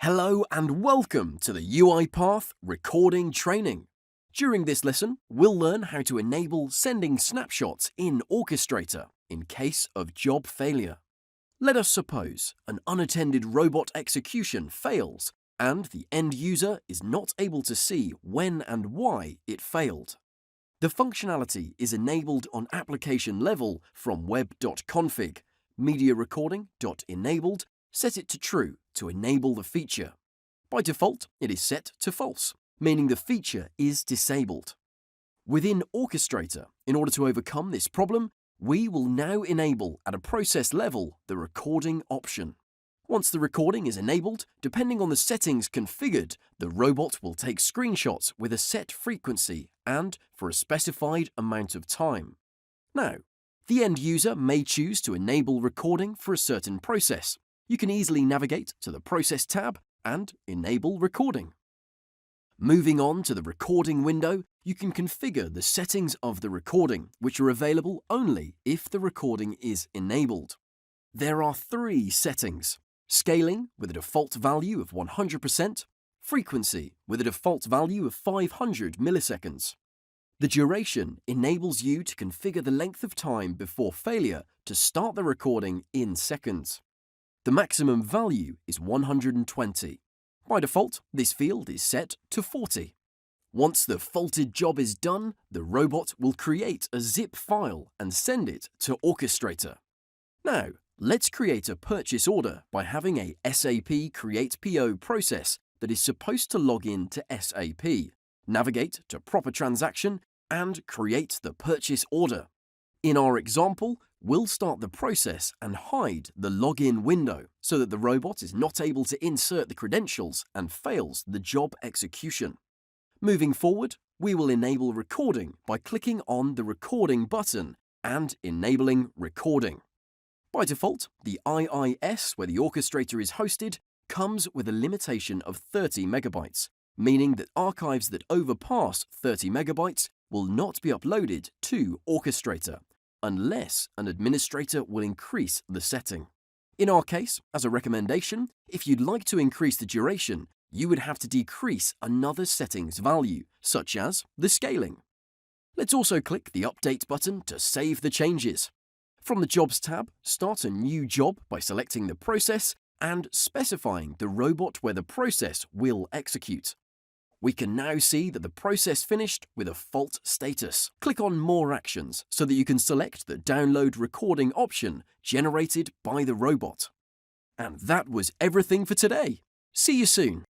Hello and welcome to the uipath recording training. During this lesson, we'll learn how to enable sending snapshots in Orchestrator in case of job failure. Let us suppose an unattended robot execution fails and the end user is not able to see when and why it failed. The functionality is enabled on application level from web.config, media recording.enabled, set it to true to enable the feature. By default, it is set to false, meaning the feature is disabled. Within Orchestrator, in order to overcome this problem, we will now enable at a process level the recording option. Once the recording is enabled, depending on the settings configured, the robot will take screenshots with a set frequency and for a specified amount of time. Now, the end user may choose to enable recording for a certain process. You can easily navigate to the Process tab and enable recording. Moving on to the recording window, you can configure the settings of the recording, which are available only if the recording is enabled. There are three settings: scaling with a default value of 100%, frequency with a default value of 500 milliseconds. The duration enables you to configure the length of time before failure to start the recording in seconds. The maximum value is 120. By default, this field is set to 40. Once the faulted job is done, the robot will create a zip file and send it to Orchestrator. Now, let's create a purchase order by having a SAP Create PO process that is supposed to log in to SAP, navigate to Proper Transaction, and create the purchase order. In our example, we'll start the process and hide the login window so that the robot is not able to insert the credentials and fails the job execution. Moving forward, we will enable recording by clicking on the recording button and enabling recording. By default, the IIS where the orchestrator is hosted comes with a limitation of 30 megabytes, meaning that archives that overpass 30 megabytes will not be uploaded to Orchestrator unless an administrator will increase the setting. In our case, as a recommendation, if you'd like to increase the duration, you would have to decrease another settings value, such as the scaling. Let's also click the Update button to save the changes. From the Jobs tab, start a new job by selecting the process and specifying the robot where the process will execute. We can now see that the process finished with a fault status. Click on More Actions so that you can select the Download Recording option generated by the robot. And that was everything for today. See you soon.